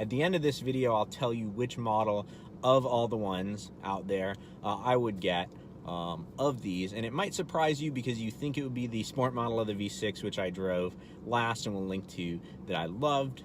At the end of this video, I'll tell you which model of all the ones out there I would get of these, and it might surprise you because you think it would be the sport model of the V6, which I drove last and will link to, that I loved,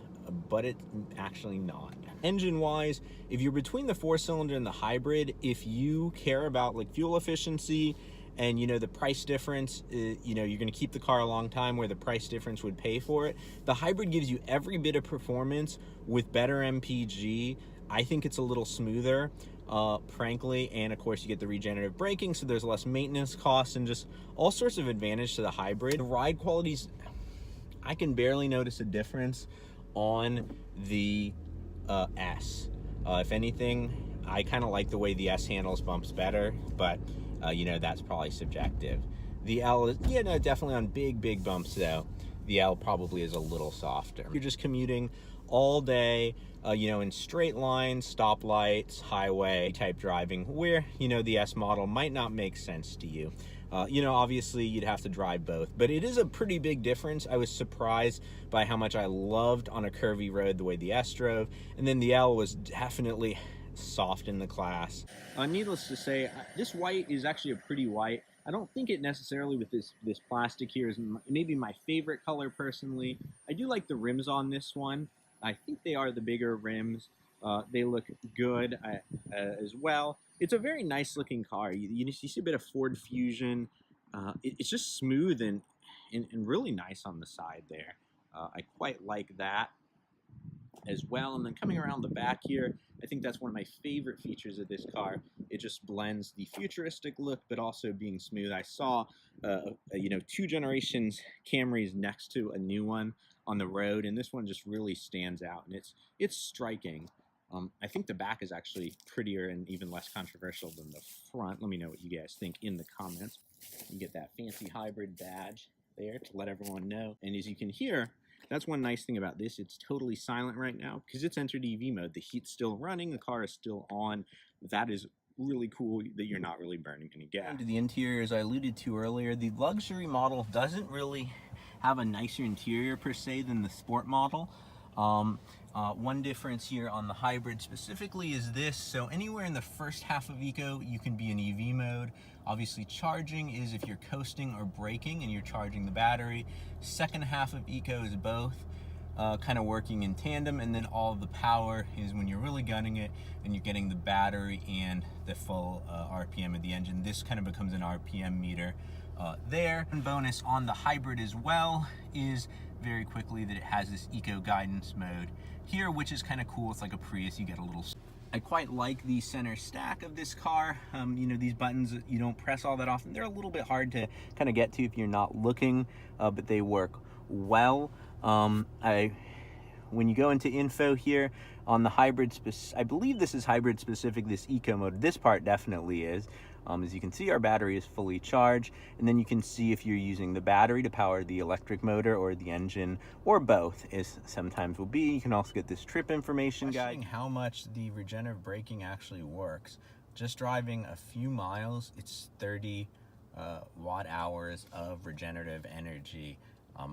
but it's actually not. Engine wise, if you're between the 4-cylinder and the hybrid, if you care about like fuel efficiency and the price difference, you're going to keep the car a long time where the price difference would pay for it, the hybrid gives you every bit of performance with better MPG. I think it's a little smoother, frankly, and of course you get the regenerative braking, so there's less maintenance costs and just all sorts of advantage to the hybrid. The ride qualities, I can barely notice a difference on the S. If anything, I kind of like the way the S handles bumps better, but that's probably subjective. The L is, definitely on big bumps though. The L probably is a little softer. You're just commuting all day, in straight lines, stoplights, highway type driving, where, the S model might not make sense to you. Obviously you'd have to drive both, but it is a pretty big difference. I was surprised by how much I loved on a curvy road the way the S drove, and then the L was definitely soft in the class. Needless to say, this white is actually a pretty white. I don't think it necessarily with this plastic here is maybe my favorite color personally. I do like the rims on this one. I think they are the bigger rims. They look good as well. It's a very nice looking car. You see a bit of Ford Fusion. It's just smooth and really nice on the side there. I quite like that as well. And then coming around the back here, I think that's one of my favorite features of this car. It just blends the futuristic look, but also being smooth. I saw, 2 generations Camrys next to a new one on the road, and this one just really stands out, and it's striking. I think the back is actually prettier and even less controversial than the front. Let me know what you guys think in the comments. You get that fancy hybrid badge there to let everyone know. And as you can hear, that's one nice thing about this. It's totally silent right now because it's entered EV mode. The heat's still running, the car is still on. That is really cool that you're not really burning any gas. To the interior, as I alluded to earlier, the luxury model doesn't really have a nicer interior per se than the sport model. One difference here on the hybrid specifically is this. So anywhere in the first half of eco, you can be in EV mode. Obviously charging is if you're coasting or braking and you're charging the battery. Second half of eco is both kind of working in tandem, and then all of the power is when you're really gunning it and you're getting the battery and the full RPM of the engine. This kind of becomes an RPM meter there. And bonus on the hybrid as well is very quickly that it has this eco guidance mode here, which is kind of cool. It's like a Prius. You get a little, I quite like the center stack of this car. These buttons you don't press all that often. They're a little bit hard to kind of get to if you're not looking, but they work well. When you go into info here on the hybrid, I believe this is hybrid specific, this eco mode. This part definitely is. As you can see, our battery is fully charged, and then you can see if you're using the battery to power the electric motor or the engine, or both, as sometimes will be. You can also get this trip information guide. How much the regenerative braking actually works. Just driving a few miles, it's 30 watt hours of regenerative energy.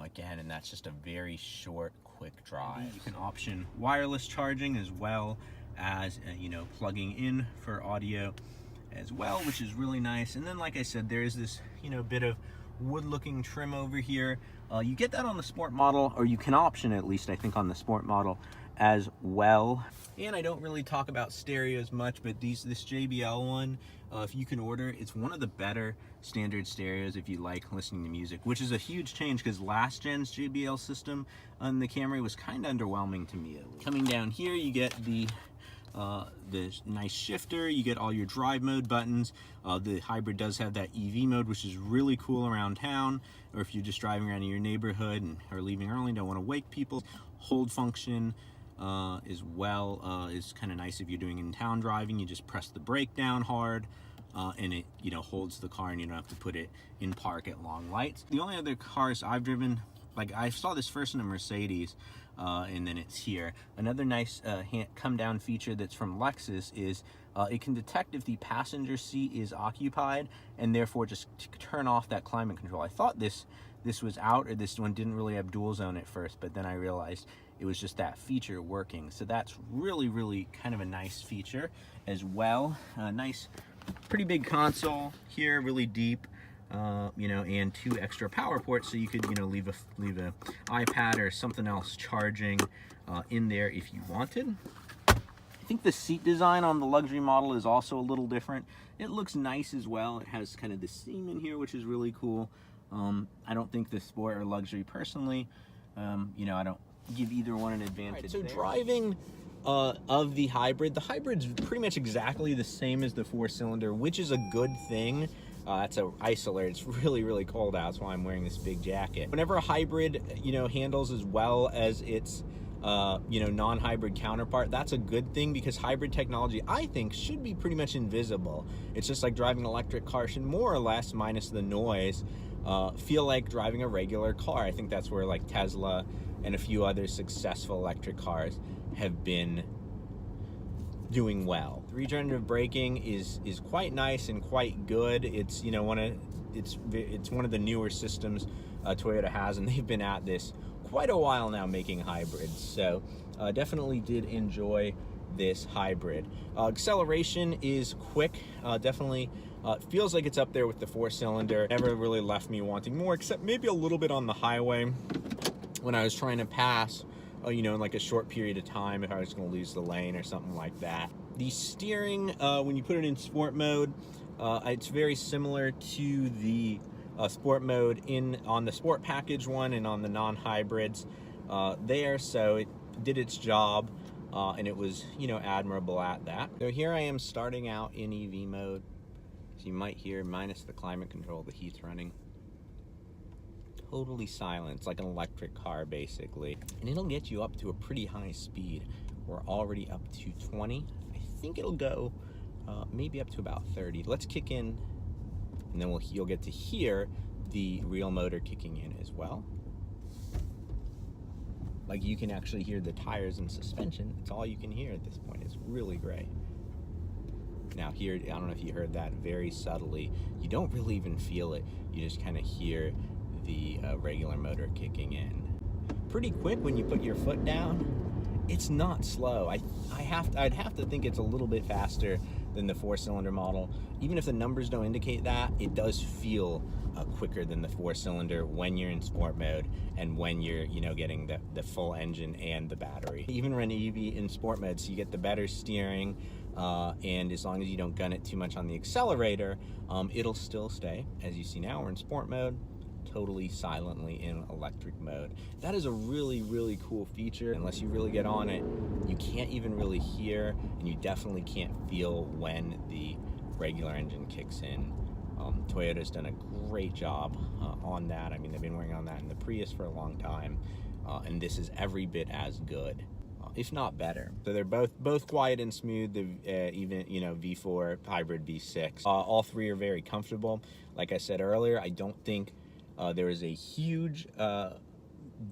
Again, and that's just a very short, quick drive. You can option wireless charging as well as, plugging in for audio as well, which is really nice. And then, like I said, there's this, bit of wood-looking trim over here. You get that on the sport model, or you can option at least, I think, on the sport model as well. And I don't really talk about stereos much, but this JBL one, if you can order, it's one of the better standard stereos if you like listening to music, which is a huge change because last gen's JBL system on the Camry was kind of underwhelming to me. Coming down here, you get the nice shifter. You get all your drive mode buttons. The hybrid does have that EV mode, which is really cool around town, or if you're just driving around in your neighborhood and are leaving early, don't want to wake people. Hold function as well is kind of nice if you're doing in-town driving. You just press the brake down hard and it holds the car, and you don't have to put it in park at long lights. The only other cars I've driven, like I saw this first in a Mercedes, and then it's here. Another nice come down feature that's from Lexus is it can detect if the passenger seat is occupied, and therefore just turn off that climate control. I thought this was out, or this one didn't really have dual zone at first, but then I realized it was just that feature working. So that's really kind of a nice feature as well. Nice, pretty big console here, really deep. You know, and 2 extra power ports, so you could, you know, leave a iPad or something else charging in there if you wanted. I think the seat design on the luxury model is also a little different. It looks nice as well. It has kind of the seam in here, which is really cool. I don't think the sport or luxury personally, you know, I don't give either one an advantage. Right, so driving of the hybrid's pretty much exactly the same as the 4-cylinder, which is a good thing. That's a isoler. It's really cold out. That's why I'm wearing this big jacket. Whenever a hybrid, you know, handles as well as its, you know, non-hybrid counterpart, that's a good thing, because hybrid technology, I think, should be pretty much invisible. It's just like driving an electric car should more or less, minus the noise, feel like driving a regular car. I think that's where like Tesla and a few other successful electric cars have been doing well. The regenerative braking is quite nice and quite good. It's, you know, it's one of the newer systems Toyota has, and they've been at this quite a while now making hybrids. So definitely did enjoy this hybrid. Acceleration is quick. Definitely feels like it's up there with the 4-cylinder. Never really left me wanting more, except maybe a little bit on the highway when I was trying to pass, you know, in like a short period of time, if I was going to lose the lane or something like that. The steering, when you put it in sport mode, it's very similar to the sport mode on the sport package one and on the non-hybrids there. So it did its job, and it was, you know, admirable at that. So here I am starting out in EV mode. So you might hear, minus the climate control, the heat's running. Totally silent. It's like an electric car basically, and it'll get you up to a pretty high speed. We're already up to 20. I think it'll go maybe up to about 30. Let's kick in, and then you'll get to hear the real motor kicking in as well. Like, you can actually hear the tires and suspension. It's all you can hear at this point. It's really great. Now here, I don't know if you heard that, very subtly. You don't really even feel it. You just kind of hear the regular motor kicking in. Pretty quick when you put your foot down. It's not slow. I'd have to think it's a little bit faster than the 4-cylinder model. Even if the numbers don't indicate that, it does feel quicker than the 4-cylinder when you're in sport mode and when you're, you know, getting the full engine and the battery. Even run EV in sport mode, so you get the better steering, and as long as you don't gun it too much on the accelerator, it'll still stay. As you see now, we're in sport mode, totally silently in electric mode. That is a really cool feature. Unless you really get on it, you can't even really hear, and you definitely can't feel when the regular engine kicks in. Toyota's done a great job on that. I mean, they've been working on that in the Prius for a long time, and this is every bit as good, if not better. So they're both quiet and smooth. The even, you know, V4 hybrid, V6, all three are very comfortable. Like I said earlier, I don't think there is a huge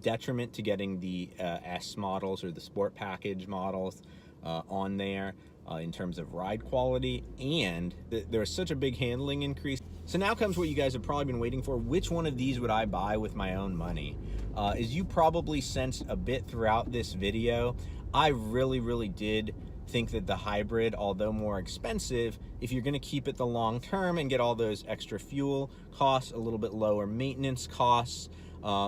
detriment to getting the S models or the sport package models on there in terms of ride quality, and there was such a big handling increase. So now comes what you guys have probably been waiting for. Which one of these would I buy with my own money? As you probably sensed a bit throughout this video, I really did think that the hybrid, although more expensive, if you're going to keep it the long term and get all those extra fuel costs, a little bit lower maintenance costs,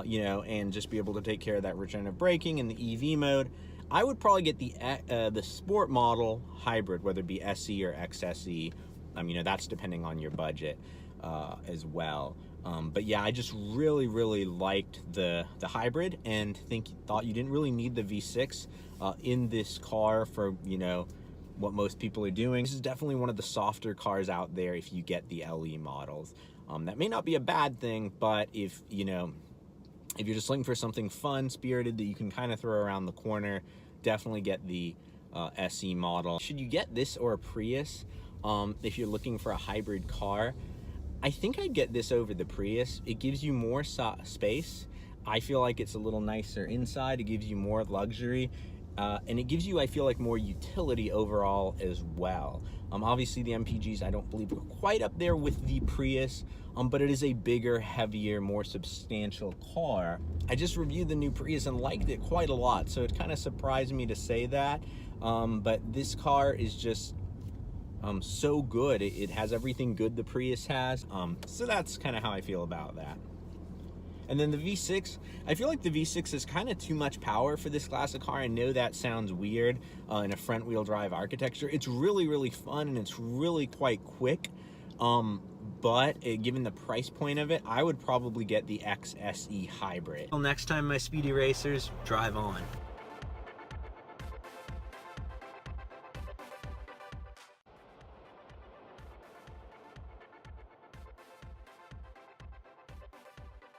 you know, and just be able to take care of that regenerative braking in the EV mode, I would probably get the sport model hybrid, whether it be SE or XSE. You know, that's depending on your budget as well. But yeah, I just really liked the hybrid, and thought you didn't really need the V6 in this car for, you know, what most people are doing. This is definitely one of the softer cars out there if you get the LE models. That may not be a bad thing, but if, you know, if you're just looking for something fun, spirited, that you can kind of throw around the corner, definitely get the SE model. Should you get this or a Prius if you're looking for a hybrid car? I think I'd get this over the Prius. It gives you more space. I feel like it's a little nicer inside. It gives you more luxury. and it gives you, I feel like, more utility overall as well. Obviously the MPGs I don't believe are quite up there with the Prius, but it is a bigger, heavier, more substantial car. I just reviewed the new Prius and liked it quite a lot, so it kind of surprised me to say that, but this car is just so good. It has everything good the Prius has, so that's kind of how I feel about that. And then the V6, I feel like the V6 is kind of too much power for this class of car. I know that sounds weird in a front-wheel drive architecture. It's really, really fun, and it's really quite quick. But given the price point of it, I would probably get the XSE Hybrid. Well, next time, my speedy racers, drive on.